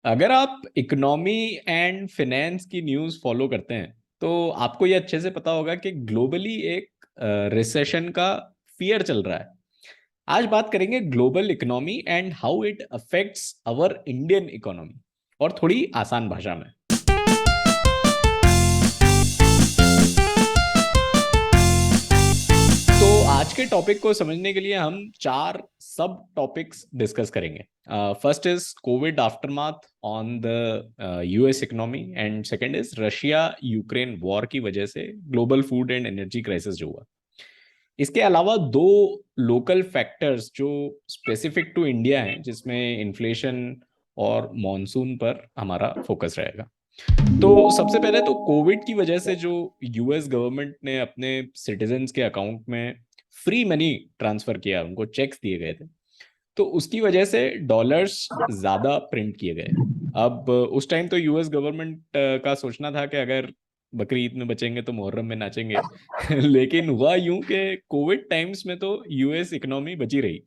अगर आप economy and finance की न्यूज़ फॉलो करते हैं तो आपको ये अच्छे से पता होगा कि ग्लोबली एक रिसेशन का फियर चल रहा है। आज बात करेंगे global economy and how it affects our Indian economy, और थोड़ी आसान भाषा में। तो आज के टॉपिक को समझने के लिए हम चार सब टॉपिक्स डिस्कस करेंगे। First is Covid aftermath on the US economy, and second is Russia Ukraine war की वजह से global food and energy crisis जो हुआ। इसके अलावा दो लोकल फैक्टर्स जो स्पेसिफिक टू इंडिया हैं, जिसमें इन्फ्लेशन और मॉनसून पर हमारा फोकस रहेगा। तो सबसे पहले तो कोविड की वजह से जो यूएस गवर्नमेंट ने अपने सिटीजन्स के अकाउंट में फ्री मनी ट्रांसफर किया, उनको चेक्स दिए गए थे, तो उसकी वजह से डॉलर्स ज्यादा प्रिंट किए गए। अब उस टाइम तो यूएस गवर्नमेंट का सोचना था कि अगर बकरी ईद में बचेंगे तो मुहर्रम में नाचेंगे। लेकिन हुआ यूं कि कोविड टाइम्स में तो यूएस इकोनॉमी बची रही,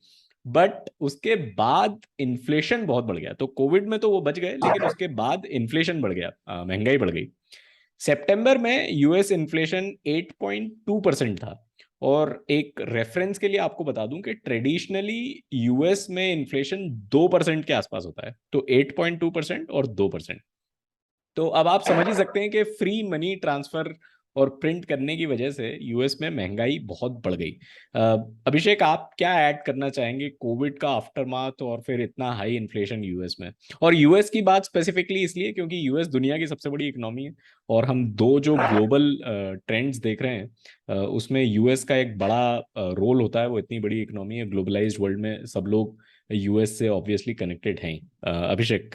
बट उसके बाद इन्फ्लेशन बहुत बढ़ गया। तो कोविड में तो वो बच गए, लेकिन उसके बाद इन्फ्लेशन बढ़ गया, महंगाई बढ़ गई। सितंबर में यूएस इन्फ्लेशन 8.2% था। और एक रेफरेंस के लिए आपको बता दूं कि ट्रेडिशनली यूएस में इन्फ्लेशन 2% के आसपास होता है, तो 8.2% और 2%। तो अब आप समझ ही सकते हैं कि फ्री मनी ट्रांसफर और प्रिंट करने की वजह से यूएस में महंगाई बहुत बढ़ गई। अभिषेक, आप क्या ऐड करना चाहेंगे कोविड का आफ्टरमाथ और फिर इतना हाई इन्फ्लेशन यूएस में? और यूएस की बात स्पेसिफिकली इसलिए क्योंकि यूएस दुनिया की सबसे बड़ी इकोनॉमी है, और हम दो जो ग्लोबल ट्रेंड्स देख रहे हैं, उसमें यूएस का एक बड़ा रोल होता है। वो इतनी बड़ी इकोनॉमी है, ग्लोबलाइज्ड वर्ल्ड में सब लोग यूएस से ऑब्वियसली कनेक्टेड हैं। अभिषेक।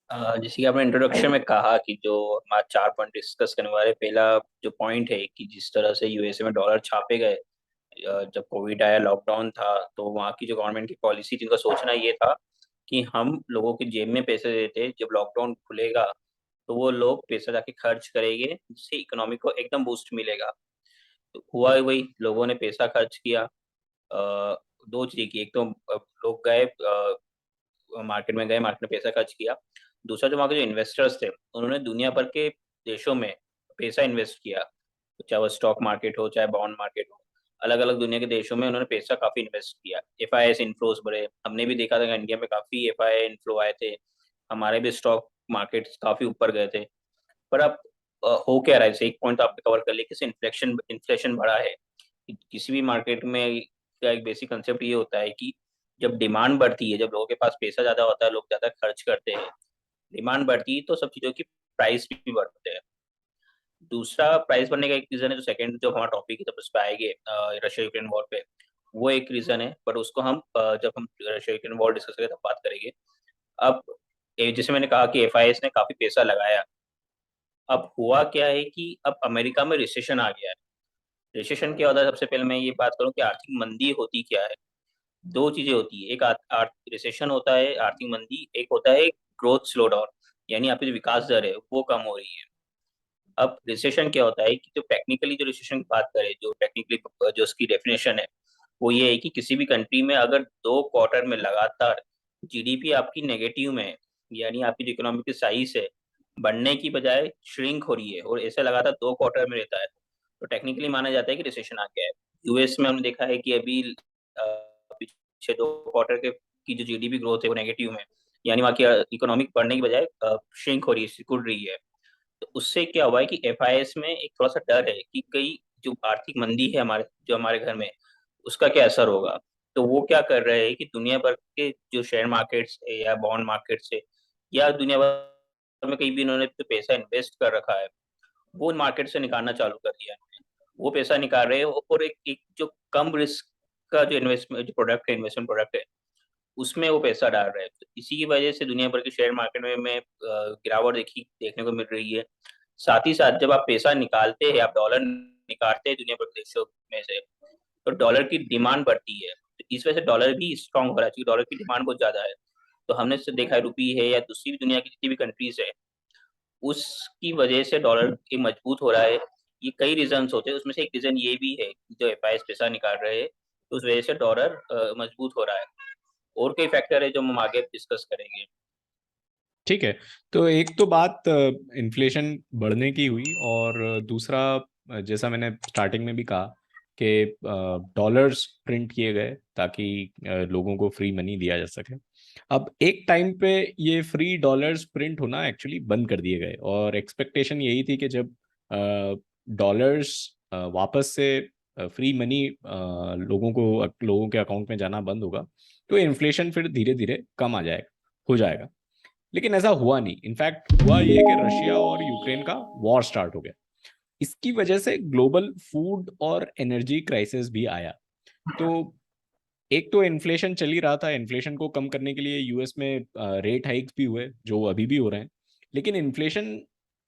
जैसे कि आपने इंट्रोडक्शन में कहा कि जो हमारा 4 पॉइंट डिस्कस करने वाले, पहला जो पॉइंट है कि जिस तरह से यूएसए में डॉलर छापे गए जब कोविड आया, लॉकडाउन था, तो वहाँ की जो गवर्नमेंट की पॉलिसी थी, उनका सोचना ये था कि हम लोगों की जेब में पैसे देते, जब लॉकडाउन खुलेगा तो वो लोग पैसा जाके खर्च करेंगे, जिससे इकोनॉमी को एकदम बूस्ट मिलेगा। तो हुआ ही वही, लोगों ने पैसा खर्च किया। दो चीज़ की, एक तो लोग गए मार्केट में, गए मार्केट में पैसा खर्च किया। दूसरा, जो वहाँ के जो इन्वेस्टर्स थे, उन्होंने दुनिया भर के देशों में पैसा इन्वेस्ट किया, चाहे वो स्टॉक मार्केट हो, चाहे बॉन्ड मार्केट हो। अलग अलग दुनिया के देशों में उन्होंने पैसा काफी इन्वेस्ट किया। एफआईआई इन्फ्लोज बढ़े, हमने भी देखा था कि इंडिया में काफी एफआईआई इन्फ्लो आए थे, हमारे भी स्टॉक मार्केट काफी ऊपर गए थे। पर अब हो क्या रहा है, एक पॉइंट तो आपने कवर कर लिया कि इन्फ्लेशन इन्फ्लेशन बढ़ा है। किसी भी मार्केट में का एक बेसिक कंसेप्ट ये होता है कि जब डिमांड बढ़ती है, जब लोगों के पास पैसा ज्यादा होता है, लोग ज्यादा खर्च करते हैं, डिमांड बढ़ती है, तो सब चीजों की प्राइस भी बढ़ते हैं। दूसरा, प्राइस बढ़ने का एक रीजन है, जो सेकंड जो हमारा टॉपिक है, जब उस पर आएंगे रशिया यूक्रेन वॉर पे, वो एक रीजन है, बट उसको हम जब हम रशिया यूक्रेन वॉर डिस्कस करेंगे तब बात करेंगे। अब जैसे मैंने कहा कि एफआईएस ने काफी पैसा लगाया। अब हुआ क्या है कि अब अमेरिका में रिसेशन आ गया है। रिसेशन क्या होता है, सबसे पहले मैं ये बात करूं कि आर्थिक मंदी होती क्या है। दो चीजें होती है, एक रिसेशन होता है, आर्थिक मंदी, एक होता है ग्रोथ स्लो डाउन, यानी आपकी जो विकास दर है वो कम हो रही है। अब रिसेशन क्या होता है कि जो टेक्निकली जो रिसेशन की बात करें, जो टेक्निकली जो उसकी डेफिनेशन है, वो ये है कि किसी भी कंट्री में अगर 2 क्वार्टर में लगातार जीडीपी आपकी नेगेटिव में है, यानी आपकी जो इकोनॉमिक की साइज है बढ़ने की बजाय श्रिंक हो रही है, और ऐसे लगातार 2 क्वार्टर में रहता है, तो टेक्निकली माना जाता है कि रिसेशन आ गया है। यूएस में हमने देखा है कि अभी पिछले 2 क्वार्टर के की जो जीडीपी ग्रोथ है वो नेगेटिव में, यानी वहाँ की इकोनॉमिक बढ़ने की बजाय श्रिंक हो रही है, सिकुड़ रही है। तो उससे क्या हुआ है कि एफआईएस में एक थोड़ा सा डर है कि कई जो आर्थिक मंदी है हमारे, जो हमारे घर में, उसका क्या असर होगा। तो वो क्या कर रहे हैं कि दुनिया भर के जो शेयर मार्केट्स है या बॉन्ड मार्केट्स है, या दुनिया भर में कहीं भी इन्होंने जो पैसा इन्वेस्ट कर रखा है, वो मार्केट से निकालना चालू कर दिया है। वो पैसा निकाल रहे हैं, और एक जो कम रिस्क का जो इन्वेस्टमेंट, जो प्रोडक्ट है, इन्वेस्टमेंट प्रोडक्ट है, उसमें वो पैसा डाल रहे हैं। तो इसी की वजह से दुनिया भर के शेयर मार्केट में गिरावट देखने को मिल रही है। साथ ही साथ जब आप पैसा निकालते हैं, आप डॉलर निकालते हैं दुनिया भर के देशों में से, तो डॉलर की डिमांड बढ़ती है। तो इस वजह से डॉलर भी स्ट्रांग हो रहा है, क्योंकि डॉलर की डिमांड बहुत ज्यादा है। तो हमने इससे देखा है, रुपी है या दूसरी भी दुनिया की जितनी भी कंट्रीज है, उसकी वजह से डॉलर एक मजबूत हो रहा है। ये कई रीजन होते हैं, उसमें से एक रीजन ये भी है कि जो एफआईएस पैसा निकाल रहे हैं, तो उस वजह से डॉलर मजबूत हो रहा है। और कई फैक्टर है जो हम आगे डिस्कस करेंगे। ठीक है। तो एक तो बात इन्फ्लेशन बढ़ने की हुई, और दूसरा जैसा मैंने स्टार्टिंग में भी कहा कि डॉलर्स प्रिंट किए गए ताकि लोगों को फ्री मनी दिया जा सके। अब एक टाइम पे ये फ्री डॉलर्स प्रिंट होना एक्चुअली बंद कर दिए गए, और एक्सपेक्टेशन यही थी कि जब डॉलर्स वापस से फ्री मनी लोगों के अकाउंट में जाना बंद होगा, तो इन्फ्लेशन फिर धीरे धीरे कम आ जाएगा, हो जाएगा। लेकिन ऐसा हुआ नहीं। इनफैक्ट हुआ ये कि रशिया और यूक्रेन का वॉर स्टार्ट हो गया। इसकी वजह से ग्लोबल फूड और एनर्जी क्राइसिस भी आया। तो एक तो इन्फ्लेशन चल ही रहा था, इन्फ्लेशन को कम करने के लिए यूएस में रेट हाइक्स भी हुए जो अभी भी हो रहे हैं। लेकिन इन्फ्लेशन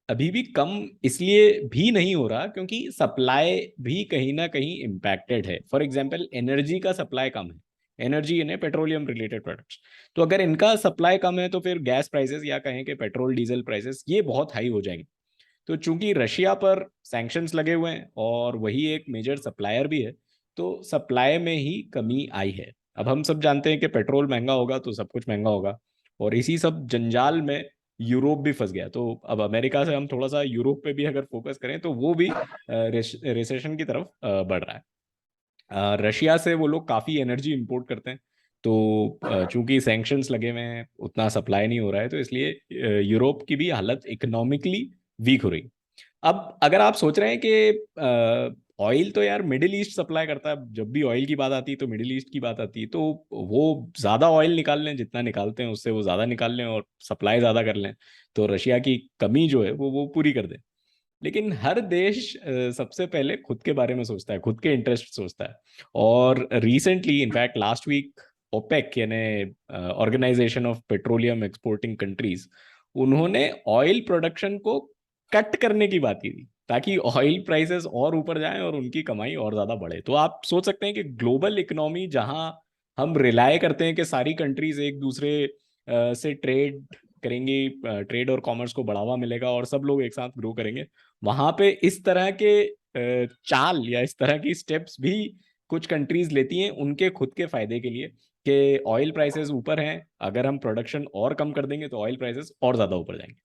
अभी भी कम इसलिए भी नहीं हो रहा क्योंकि सप्लाई भी कहीं ना कहीं इम्पैक्टेड है। फॉर एग्जांपल एनर्जी का सप्लाई कम है, एनर्जी यानी पेट्रोलियम रिलेटेड प्रोडक्ट्स। तो अगर इनका सप्लाई कम है तो फिर गैस प्राइसेस या कहें कि पेट्रोल डीजल प्राइसेस ये बहुत हाई हो जाएंगे। तो चूंकि रशिया पर सैंक्शंस लगे हुए हैं और वही एक मेजर सप्लायर भी है, तो सप्लाई में ही कमी आई है। अब हम सब जानते हैं कि पेट्रोल महंगा होगा तो सब कुछ महंगा होगा, और इसी सब जंजाल में यूरोप भी फंस गया। तो अब अमेरिका से हम थोड़ा सा यूरोप पे भी अगर फोकस करें तो वो भी रिसेशन की तरफ बढ़ रहा है। रशिया से वो लोग काफ़ी एनर्जी इंपोर्ट करते हैं। तो चूंकि सैंक्शंस लगे हुए हैं, उतना सप्लाई नहीं हो रहा है, तो इसलिए यूरोप की भी हालत इकोनॉमिकली वीक हो रही। अब अगर आप सोच रहे हैं कि ऑयल तो यार मिडिल ईस्ट सप्लाई करता है, जब भी ऑयल की बात आती है तो मिडिल ईस्ट की बात आती है, तो वो ज़्यादा ऑयल निकाल लें, जितना निकालते हैं उससे वो ज़्यादा निकाल लें और सप्लाई ज़्यादा कर लें, तो रशिया की कमी जो है वो पूरी कर दें। लेकिन हर देश सबसे पहले खुद के बारे में सोचता है, खुद के इंटरेस्ट सोचता है। और recently in fact last week OPEC यानी Organization of Petroleum Exporting Countries, उन्होंने ऑयल प्रोडक्शन को कट करने की बात की थी ताकि ऑयल प्राइसेस और ऊपर जाएं और उनकी कमाई और ज्यादा बढ़े। तो आप सोच सकते हैं कि ग्लोबल इकोनॉमी जहां हम रिलाय करते हैं कि सारी कंट्रीज एक दूसरे से ट्रेड करेंगी, ट्रेड और कॉमर्स को बढ़ावा मिलेगा और सब लोग एक साथ ग्रो करेंगे, वहां पे इस तरह के चाल या इस तरह की स्टेप्स भी कुछ कंट्रीज लेती हैं उनके खुद के फायदे के लिए, कि ऑयल प्राइसेस ऊपर हैं, अगर हम प्रोडक्शन और कम कर देंगे तो ऑयल प्राइसेस और ज्यादा ऊपर जाएंगे।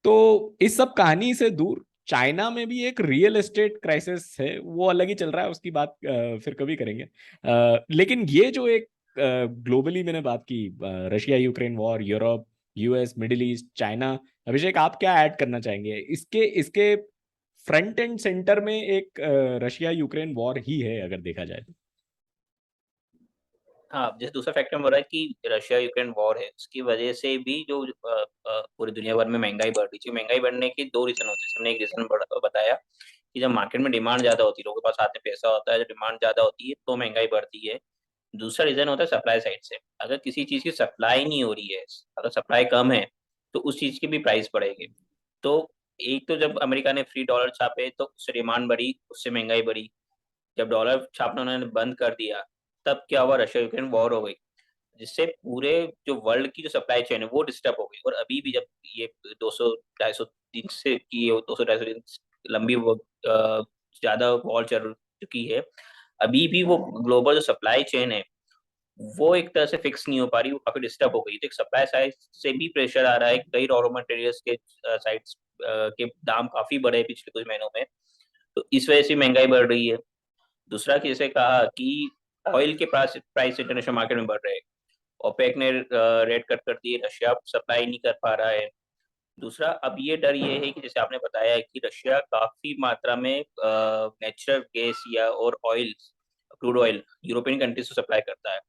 तो इस सब कहानी से दूर चाइना में भी एक रियल एस्टेट क्राइसिस है, वो अलग ही चल रहा है, उसकी बात फिर कभी करेंगे। लेकिन ये जो एक ग्लोबली मैंने बात की, Russia Ukraine war, Europe, US, Middle East, China, Abhishek आप क्या ऐड करना चाहेंगे? इसके इसके फ्रंट एंड सेंटर में एक रशिया यूक्रेन वॉर ही है अगर देखा जाए तो। हाँ, जैसे दूसरा फैक्टर बोल रहा है कि रशिया यूक्रेन वॉर है, उसकी वजह से भी जो पूरी दुनिया भर में महंगाई बढ़ रही है। महंगाई बढ़ने के दो रीजन होते हैं। हमने एक रीजन बताया कि जब मार्केट में डिमांड ज्यादा होती है, लोगों के पास हाथ में पैसा होता है, जब डिमांड ज्यादा होती है तो महंगाई बढ़ती है। दूसरा रीजन होता है सप्लाई साइड से। अगर किसी चीज की सप्लाई नहीं हो रही है, अगर सप्लाई कम है, तो उस चीज की भी प्राइस बढ़ेगी। तो एक तो जब अमेरिका ने फ्री डॉलर छापे तो उससे डिमांड बढ़ी, उससे महंगाई बढ़ी। जब डॉलर छापना उन्होंने बंद कर दिया, तब क्या हुआ, रशिया यूक्रेन वॉर हो गई, जिससे पूरे जो वर्ल्ड की जो सप्लाई चेन है वो डिस्टर्ब हो गई। और अभी भी जब ये 200 250 दिन से की 200 250 दिन लंबी वो ज्यादा वॉर चल चुकी है, अभी भी वो ग्लोबल जो सप्लाई चेन है वो एक तरह से फिक्स नहीं हो पा रही, वो काफी डिस्टर्ब हो गई। तो एक सप्लाई साइड से भी प्रेशर आ रहा है, कई रॉ मटेरियल्स के साइड्स के दाम काफी बढ़े पिछले कुछ महीनों में, तो इस वजह से महंगाई बढ़ रही है। दूसरा कि जैसे कहा कि ऑयल के प्राइस प्राइस इंटरनेशनल मार्केट में बढ़ रहे हैं, ओपेक ने रेट कट कर दिए, रशिया सप्लाई नहीं कर पा रहा है। दूसरा अब ये डर ये है कि जैसे आपने बताया है कि रशिया काफी मात्रा में नेचुरल गैस या और oil, crude oil European countries को सप्लाई करता है।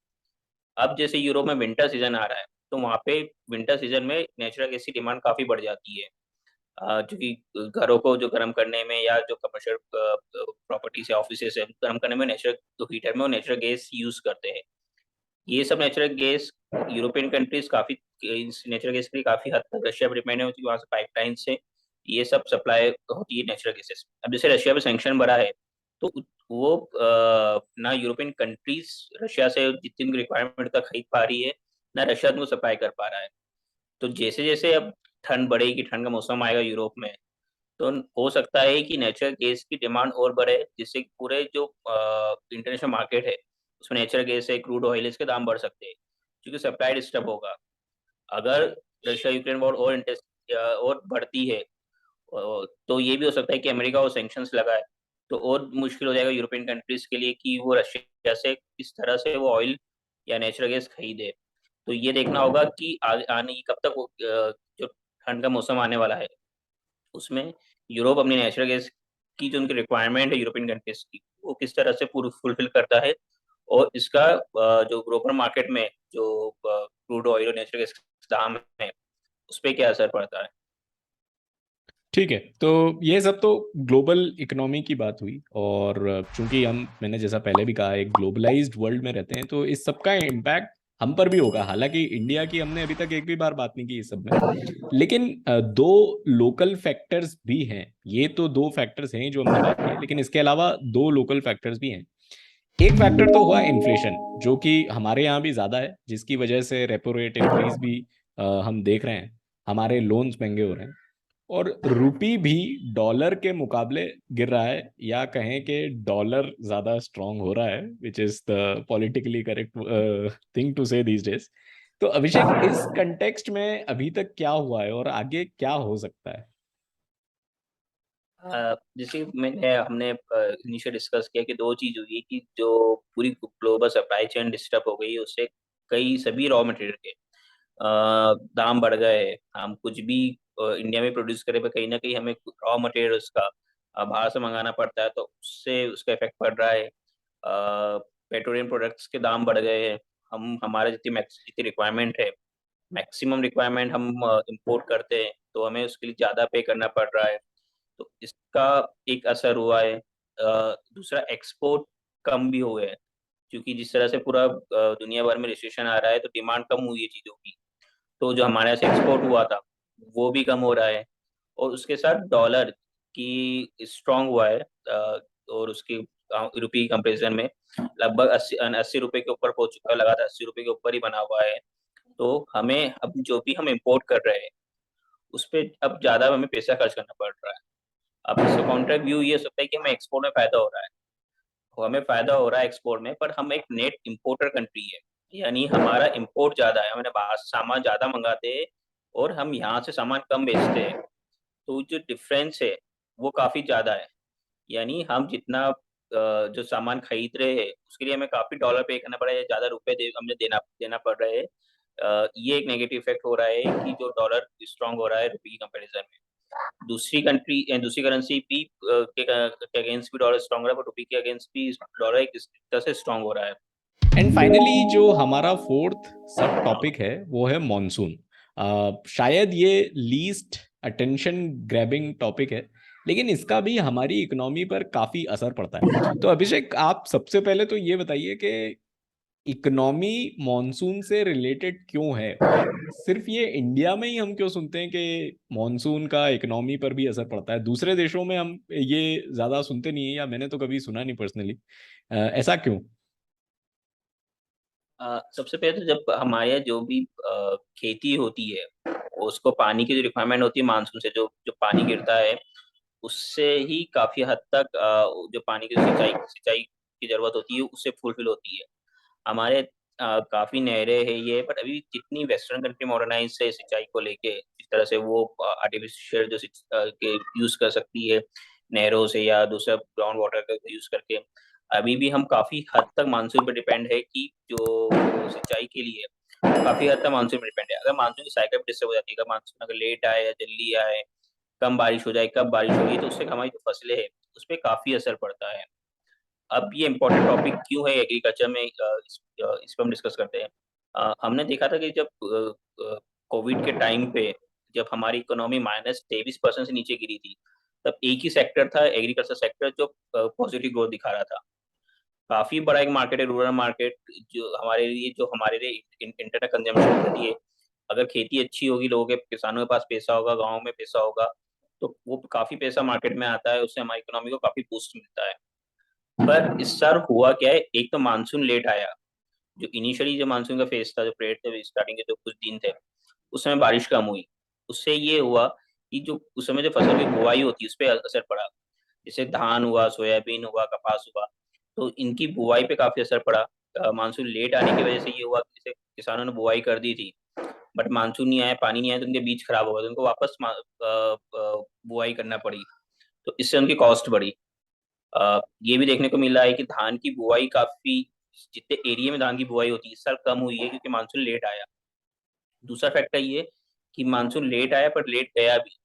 अब जैसे यूरोप में विंटर सीजन आ रहा है, तो वहाँ पे विंटर सीजन में नेचुरल गैस की डिमांड काफी बढ़ जाती है, क्योंकि घरों को जो गर्म करने में या जो कमर्शियल प्रॉपर्टीज या ऑफिस है गर्म करने में नेचुरल हीटर में वो नेचुरल गैस यूज करते हैं। ये सब नेचुरल गैस यूरोपियन कंट्रीज काफी नेचुरल गैस के लिए काफी हद तक रशिया पर डिपेंड है, क्योंकि वहाँ से पाइपलाइन से ये सब सप्लाई होती है नेचुरल गैसेस। अब जैसे रशिया पे सैंक्शन बढ़ा है, तो वो ना यूरोपियन कंट्रीज रशिया से जितनी रिक्वायरमेंट का खरीद पा रही है, ना रशिया उनको सप्लाई कर पा रहा है। तो जैसे जैसे अब ठंड बढ़ेगी, ठंड का मौसम आएगा यूरोप में, तो हो सकता है कि नेचुरल गैस की डिमांड और बढ़े, जिससे कि पूरे जो इंटरनेशनल मार्केट है उसमें नेचुरल गैस है, क्रूड ऑयल, इसके दाम बढ़ सकते हैं। क्योंकि सप्लाई डिस्टर्ब होगा। अगर रशिया यूक्रेन वॉर और इंटेंस और बढ़ती है, तो ये भी हो सकता है कि अमेरिका और सैंक्शंस लगाए, तो और मुश्किल हो जाएगा यूरोपियन कंट्रीज के लिए कि वो रशिया से किस तरह से वो ऑयल या नेचुरल गैस खरीदे। तो ये देखना होगा कि आने कब तक जो ठंड का मौसम आने वाला है उसमें यूरोप अपनी नेचुरल गैस की जो उनकी रिक्वायरमेंट है यूरोपियन कंट्रीज की, वो किस तरह से पूरी फुलफिल करता है, और इसका जो ग्लोबल मार्केट में जो क्रूड ऑयल और नेचुरल गैस दाम है उस पर क्या असर पड़ता है। ठीक है, तो ये सब तो ग्लोबल इकोनॉमी की बात हुई। और चूंकि मैंने जैसा पहले भी कहा, एक ग्लोबलाइज्ड वर्ल्ड में रहते हैं, तो इस सब का इम्पैक्ट हम पर भी होगा। हालांकि इंडिया की हमने अभी तक एक भी बार बात नहीं की इस सब में, लेकिन दो लोकल फैक्टर्स भी हैं। ये तो दो फैक्टर्स हैं जो हमने बात की, लेकिन इसके अलावा दो लोकल फैक्टर्स भी हैं। एक फैक्टर तो हुआ इन्फ्लेशन, जो कि हमारे यहाँ भी ज्यादा है, जिसकी वजह से रेपो रेट इंक्रीज भी हम देख रहे हैं। हमारे लोन्स महंगे हो रहे हैं, और रुपी भी डॉलर के मुकाबले गिर रहा है, या कहें कि डॉलर ज्यादा स्ट्रांग हो रहा है, which is the politically correct thing to say these days. तो अभिषेक, इस कंटेक्स्ट में अभी तक क्या हुआ है और आगे क्या हो सकता है? जैसे मैंने हमने इनिशियल डिस्कस किया कि दो चीज हुई कि जो पूरी ग्लोबल सप्लाई चेन डिस्टर्ब हो गई, उससे कई सभी रॉ मटेरियल के दाम बढ़ गए। हम कुछ भी इंडिया में प्रोड्यूस करें, पर कहीं ना कहीं हमें रॉ मटेरियल उसका बाहर से मंगाना पड़ता है, तो उससे उसका इफेक्ट पड़ रहा है। पेट्रोलियम प्रोडक्ट्स के दाम बढ़ गए हैं। हम हमारे जितनी रिक्वायरमेंट है, मैक्सिमम रिक्वायरमेंट हम इंपोर्ट करते हैं, तो हमें उसके लिए ज़्यादा पे करना पड़ रहा है। तो इसका एक असर हुआ है। दूसरा, एक्सपोर्ट कम भी हुए हैं, क्योंकि जिस तरह से पूरा दुनिया भर में रिसेशन आ रहा है, तो डिमांड कम हुई है चीज़ों की। तो जो हमारे यहाँ से एक्सपोर्ट हुआ था वो भी कम हो रहा है। और उसके साथ डॉलर की स्ट्रांग हुआ है, और उसकी रुपी कंपेरिजन में लगभग 80 रुपए के ऊपर पहुंच चुका है, लगातार 80 रुपए के ऊपर ही बना हुआ है। तो हमें अब जो भी हम इम्पोर्ट कर रहे हैं उस पर अब ज्यादा हमें पैसा खर्च करना पड़ रहा है। अब इसका कॉन्ट्रैक्ट व्यू ये हो सकता है कि हमें एक्सपोर्ट में फायदा हो रहा है, तो हमें फायदा हो रहा है एक्सपोर्ट में, पर हम एक नेट इंपोर्टर कंट्री है। यानी हमारा इंपोर्ट ज्यादा है, हमारे बाहर सामान ज्यादा मंगाते हैं और हम यहाँ से सामान कम बेचते हैं। तो जो डिफरेंस है वो काफी ज्यादा है। यानी हम जितना जो सामान खरीद रहे हैं उसके लिए हमें काफी डॉलर पे करना पड़ा है, ज्यादा रुपए हमें देना देना पड़ रहा है। ये एक नेगेटिव इफेक्ट हो रहा है कि जो डॉलर स्ट्रांग हो रहा है रुपये की कंपैरिजन में। दूसरी करेंसी भी के अगेंस्ट भी डॉलर स्ट्रांग हो रहा है, बट रुपये के अगेंस्ट भी डॉलर एक इस तरह से स्ट्रांग हो रहा है। एंड फाइनली जो हमारा फोर्थ सब टॉपिक है वो है मॉनसून। शायद ये लीस्ट अटेंशन ग्रैबिंग टॉपिक है, लेकिन इसका भी हमारी इकोनॉमी पर काफी असर पड़ता है। तो अभिषेक, आप सबसे पहले तो ये बताइए कि इकोनॉमी मॉनसून से रिलेटेड क्यों है, और सिर्फ ये इंडिया में ही हम क्यों सुनते हैं कि मॉनसून का इकोनॉमी पर भी असर पड़ता है? दूसरे देशों में हम ये ज्यादा सुनते नहीं है, या मैंने तो कभी सुना नहीं पर्सनली। ऐसा क्यों? सबसे पहले तो जब हमारे यहाँ जो भी खेती होती है, उसको पानी की जो रिक्वायरमेंट होती है मानसून से, जो जो पानी गिरता है उससे ही काफी हद तक जो पानी की सिंचाई सिंचाई की जरूरत होती है उससे फुलफिल होती है। हमारे काफी नहरें है ये, बट अभी जितनी वेस्टर्न कंट्री मॉडर्नाइज है सिंचाई को लेके, जिस तरह से वो आर्टिफिशियल जो के यूज कर सकती है नहरों से या दूसरा ग्राउंड वाटर का यूज करके, अभी भी हम काफी हद तक मानसून पर डिपेंड है कि जो सिंचाई के लिए काफी हद तक मानसून पर डिपेंड है। अगर मानसून की साइकिल डिस्टर्ब हो जाती है, अगर मानसून अगर लेट आए या जल्दी आए, कम बारिश हो जाए, कब बारिश होगी, तो उससे हमारी जो फसलें हैं उस पर काफी असर पड़ता है। अब ये इम्पोर्टेंट टॉपिक क्यों है एग्रीकल्चर में, इस पर हम डिस्कस करते हैं। हमने देखा था कि जब कोविड के टाइम पे जब हमारी इकोनॉमी -23% से नीचे गिरी थी, तब एक ही सेक्टर था एग्रीकल्चर सेक्टर जो पॉजिटिव ग्रोथ दिखा रहा था। काफी बड़ा एक मार्केट है रूरल मार्केट, जो हमारे लिए इंटरनेट कंजम्पशन होती है। अगर खेती अच्छी होगी, लोगों के किसानों के पास पैसा होगा, गाँव में पैसा होगा, तो वो काफी पैसा मार्केट में आता है, उससे हमारी इकोनॉमी को काफी बूस्ट मिलता है। पर इस साल हुआ क्या है, एक तो मानसून लेट आया। जो इनिशियली जो मानसून का फेज था, जो पीरियड थे स्टार्टिंग के जो कुछ दिन थे, उस समय बारिश कम हुई। उससे ये हुआ कि जो उस समय जो फसल की बुआई होती है उस पर असर पड़ा। जैसे धान हुआ, सोयाबीन हुआ, कपास हुआ, तो इनकी बुआई पे काफी असर पड़ा। मानसून लेट आने की वजह से ये हुआ कि जैसे किसानों ने बुआई कर दी थी, बट मानसून नहीं आया, पानी नहीं आया, तो उनके बीज खराब हो गए, तो उनको वापस बुआई करना पड़ी, तो इससे उनकी कॉस्ट बढ़ी। ये भी देखने को मिल रहा है कि धान की बुआई काफी, जितने एरिया में धान की बुआई होती है इस साल कम हुई है, क्योंकि मानसून लेट आया। दूसरा फैक्टर ये कि मानसून लेट आया पर लेट गया भी।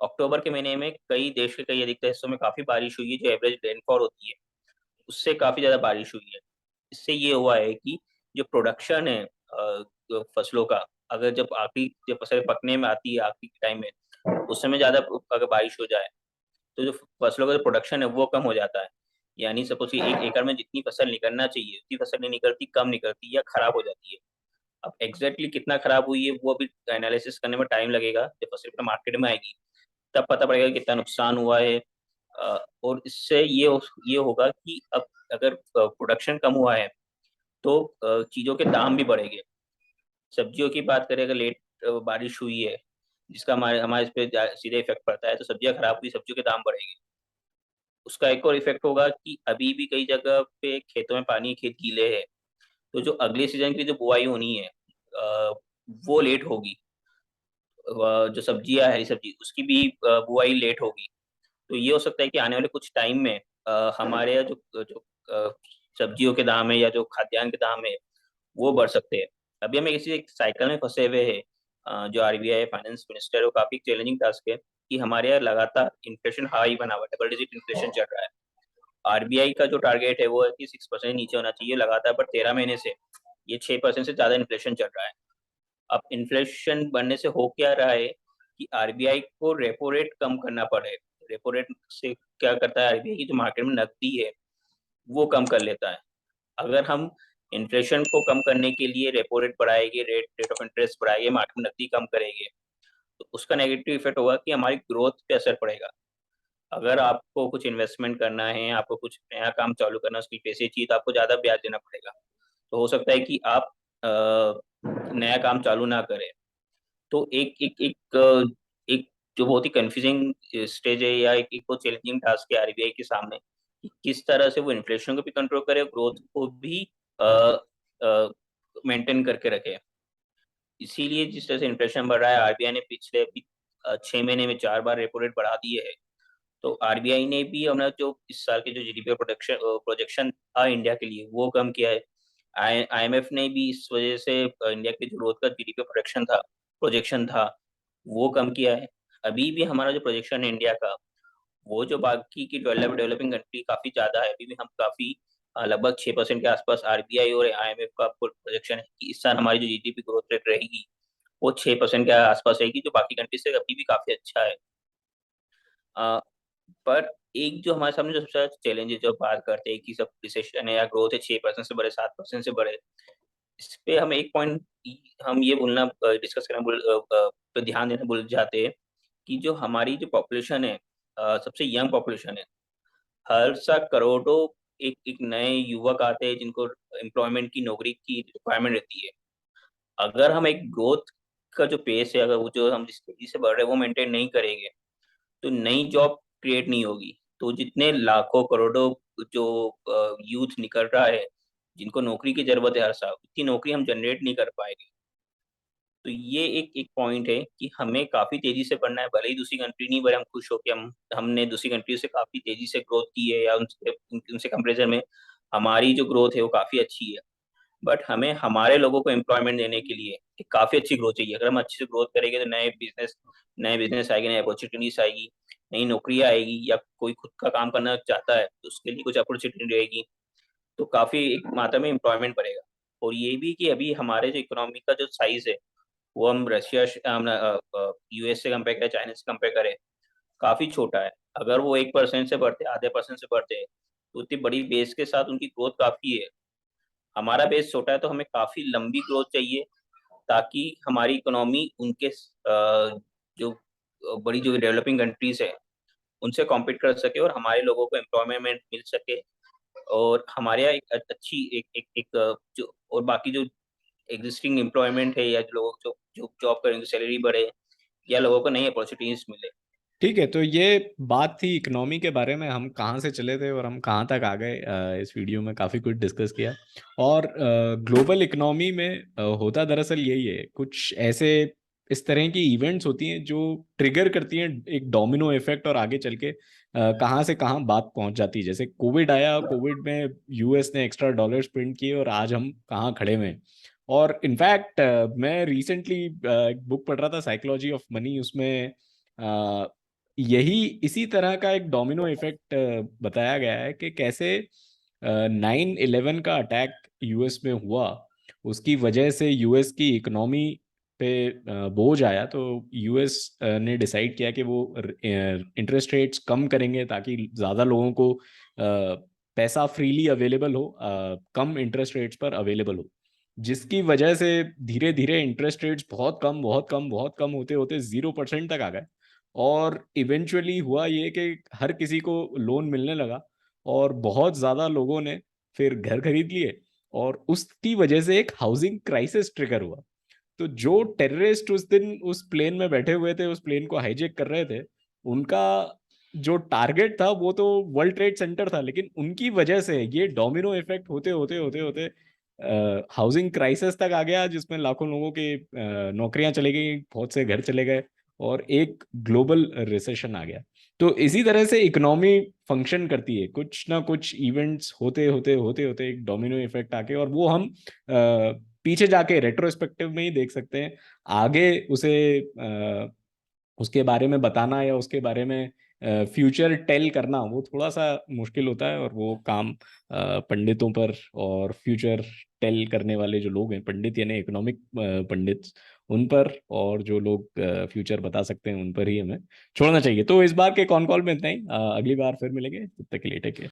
अक्टूबर के महीने में कई देश के कई अधिकतर हिस्सों में काफी बारिश हुई है, जो एवरेज रेनफॉल होती है उससे काफी ज्यादा बारिश हुई है। इससे ये हुआ है कि जो प्रोडक्शन है फसलों का, अगर जब आखिरी जब फसल पकने में आती है आखिरी टाइम में, उस समय ज्यादा अगर बारिश हो जाए तो जो फसलों का जो प्रोडक्शन है वो कम हो जाता है। यानी सपोज कि 1 एकड़ में जितनी फसल निकलना चाहिए उतनी फसल नहीं निकलती, कम निकलती या खराब हो जाती है। अब एग्जैक्टली कितना खराब हुई है वो अभी एनालिसिस करने में टाइम लगेगा, जब फसल मार्केट में आएगी तब पता पड़ेगा कि कितना नुकसान हुआ है। और इससे ये होगा कि अब अगर प्रोडक्शन कम हुआ है तो चीजों के दाम भी बढ़ेंगे। सब्जियों की बात करें, अगर लेट बारिश हुई है जिसका हमारे हमारे इस पे सीधे इफेक्ट पड़ता है, तो सब्जियां खराब हुई, सब्जियों के दाम बढ़ेंगे। उसका एक और इफेक्ट होगा कि अभी भी कई जगह पे खेतों में पानी, खेत गीले है, तो जो अगले सीजन की जो बुआई होनी है वो लेट होगी। जो सब्जियां है, हरी सब्जी, उसकी भी बुआई लेट होगी। तो ये हो सकता है कि आने वाले कुछ टाइम में हमारे यहाँ जो जो सब्जियों के दाम है या जो खाद्यान्न के दाम है वो बढ़ सकते हैं। अभी हम इसी एक साइकिल में फंसे हुए हैं। जो आरबीआई फाइनेंस मिनिस्टर है वो काफी चैलेंजिंग टास्क है कि हमारे यहाँ लगातार इन्फ्लेशन हाई बना हुआ है, डबल डिजिट इन्फ्लेशन चल रहा है। आरबीआई का जो टारगेट है वो है कि 6% नीचे होना चाहिए लगातार, पर 13 महीने से ये 6% से ज्यादा इन्फ्लेशन चल रहा है। अब इन्फ्लेशन बढ़ने से हो क्या रहा है कि आरबीआई को रेपो रेट कम करना पड़े। रेपो रेट से क्या करता है आरबीआई की जो मार्केट में नकदी है वो कम कर लेता है। अगर हम इन्फ्लेशन को कम करने के लिए रेपो रेट बढ़ाएंगे, रेट ऑफ इंटरेस्ट बढ़ाएंगे, मार्केट में नकदी कम करेंगे, तो उसका नेगेटिव इफेक्ट होगा कि हमारी ग्रोथ पे असर पड़ेगा। अगर आपको कुछ इन्वेस्टमेंट करना है, आपको कुछ नया काम चालू करना है, उसके लिए पैसे चाहिए, तो आपको ज्यादा ब्याज देना पड़ेगा। तो हो सकता है कि आप नया काम चालू ना करें। तो एक जो बहुत ही कंफ्यूजिंग स्टेज है, या एक बहुत चैलेंजिंग टास्क है आरबीआई के सामने, कि किस तरह से वो इन्फ्लेशन को भी कंट्रोल करे और ग्रोथ को भी मेंटेन करके रखे। इसीलिए जिस तरह से इन्फ्लेशन बढ़ रहा है, आरबीआई ने पिछले 6 महीने में 4 बार रेपो रेट बढ़ा दिए है। तो आरबीआई ने भी अपना जो इस साल के जो जीडीपी प्रोडक्शन प्रोजेक्शन था इंडिया के लिए वो कम किया है। आईएमएफ ने भी इस वजह से इंडिया के जो ग्रोथ का जीडीपी प्रोजेक्शन था वो कम किया है। अभी भी हमारा जो प्रोजेक्शन है इंडिया का, वो जो बाकी की डेवलपिंग कंट्री काफी ज्यादा है। अभी भी हम काफी लगभग 6% के आसपास आरबीआई और आईएमएफ का प्रोजेक्शन है कि इस साल हमारी जो जीडीपी ग्रोथ रेट रहेगी वो 6% के आसपास रहेगी, जो बाकी कंट्री से अभी भी काफी अच्छा है। अ, पर एक जो हमारे सामने जो सबसे ज्यादा चैलेंज है, जो बात करते हैं कि सब रिसेशन है या ग्रोथ है 6% से बढ़े, 7% से बढ़े, इस पे हम एक पॉइंट हम ये बोलना डिस्कस करना पे ध्यान देना भूल जाते हैं कि जो हमारी जो पॉपुलेशन है, सबसे यंग पॉपुलेशन है। हर साल करोड़ों एक एक नए युवक आते हैं जिनको एम्प्लॉयमेंट की, नौकरी की रिक्वायरमेंट रहती है। अगर हम एक ग्रोथ का जो पेस है, अगर वो जो हम जिस तेजी से बढ़ रहे हैं वो मेंटेन नहीं करेंगे, तो नई जॉब क्रिएट नहीं होगी। तो जितने लाखों करोड़ों जो यूथ निकल रहा है जिनको नौकरी की जरूरत है हर साल, उतनी नौकरी हम जनरेट नहीं कर पाएंगे। तो ये एक एक पॉइंट है कि हमें काफी तेजी से बढ़ना है, भले ही दूसरी कंट्री नहीं बढ़े, हम खुश हो कि हमने दूसरी कंट्री से काफी तेजी से ग्रोथ की है, या उनसे उनसे कंपेरिजन में हमारी जो ग्रोथ है वो काफी अच्छी है। बट हमें हमारे लोगों को एम्प्लॉयमेंट देने के लिए एक काफी अच्छी ग्रोथ चाहिए। अगर हम अच्छे से ग्रोथ करेंगे तो नए बिजनेस आएगी, नई अपॉर्चुनिटीज आएगी, नई नौकरियां आएगी, या कोई खुद का काम करना चाहता है तो उसके लिए कुछ अपॉर्चुनिटी रहेगी। तो काफी एक मात्रा में एम्प्लॉयमेंट बढ़ेगा। और ये भी कि अभी हमारे जो इकोनॉमी का जो साइज है वो हम रशिया हम यूएस से कंपेयर करें, चाइना से कंपेयर करें, काफी छोटा है। अगर वो 1% से बढ़ते, आधे परसेंट से बढ़ते हैं, तो उतनी बड़ी बेस के साथ उनकी ग्रोथ काफी है। हमारा बेस छोटा है, तो हमें काफी लंबी ग्रोथ चाहिए ताकि हमारी इकोनॉमी उनके जो बड़ी जो डेवलपिंग कंट्रीज है उनसे कॉम्पीट कर सके, और हमारे लोगों को एम्प्लॉयमेंट मिल सके, और हमारे यहाँ एक अच्छी एक जो और बाकी जो एग्जिस्टिंग एम्प्लॉयमेंट है, या जो लोग जो जो जॉब करेंगे सैलरी बढ़े, या लोगों को नई अपॉर्चुनिटीज मिले। ठीक है, तो ये बात थी इकोनॉमी के बारे में, हम कहाँ से चले थे और हम कहाँ तक आ गए। इस वीडियो में काफ़ी कुछ डिस्कस किया। और ग्लोबल इकोनॉमी में होता दरअसल यही है, कुछ ऐसे इस तरह की इवेंट्स होती हैं जो ट्रिगर करती हैं एक डोमिनो इफेक्ट, और आगे चल के कहाँ से कहाँ बात पहुंच जाती है। जैसे कोविड आया, कोविड में यूएस ने एक्स्ट्रा डॉलर्स प्रिंट किए और आज हम कहाँ खड़े हुए हैं। और इनफैक्ट मैं रिसेंटली एक बुक पढ़ रहा था, साइकोलॉजी ऑफ मनी, उसमें यही इसी तरह का एक डोमिनो इफेक्ट बताया गया है कि कैसे 9/11 का अटैक यूएस में हुआ, उसकी वजह से यूएस की इकोनॉमी पे बोझ आया। तो यूएस ने डिसाइड किया कि वो इंटरेस्ट रेट्स कम करेंगे ताकि ज़्यादा लोगों को पैसा फ्रीली अवेलेबल हो, कम इंटरेस्ट रेट्स पर अवेलेबल हो, जिसकी वजह से धीरे धीरे इंटरेस्ट रेट्स बहुत कम बहुत कम बहुत कम होते होते 0% तक आ गए। और इवेंचुअली हुआ ये कि हर किसी को लोन मिलने लगा, और बहुत ज़्यादा लोगों ने फिर घर खरीद लिए, और उसकी वजह से एक हाउसिंग क्राइसिस ट्रिगर हुआ। तो जो टेररिस्ट उस दिन उस प्लेन में बैठे हुए थे, उस प्लेन को हाईजेक कर रहे थे, उनका जो टारगेट था वो तो वर्ल्ड ट्रेड सेंटर था, लेकिन उनकी वजह से ये डोमिनो इफेक्ट होते होते होते होते हाउसिंग क्राइसिस तक आ गया, जिसमें लाखों लोगों के नौकरियां चली गई, बहुत से घर चले गए, और एक ग्लोबल रिसेशन आ गया। तो इसी तरह से इकोनॉमी फंक्शन करती है, कुछ ना कुछ इवेंट्स होते होते होते होते एक डोमिनो इफेक्ट आके, और वो हम पीछे जाके रेट्रोस्पेक्टिव में ही देख सकते हैं। आगे उसे उसके बारे में बताना या उसके बारे में फ्यूचर टेल करना वो थोड़ा सा मुश्किल होता है, और वो काम पंडितों पर और फ्यूचर टेल करने वाले जो लोग हैं, पंडित यानी इकोनॉमिक पंडित, उन पर, और जो लोग फ्यूचर बता सकते हैं उन पर ही हमें छोड़ना चाहिए। तो इस बार के कॉन कॉल में इतना ही, अगली बार फिर मिलेंगे, तब तक के लिए टेक केयर।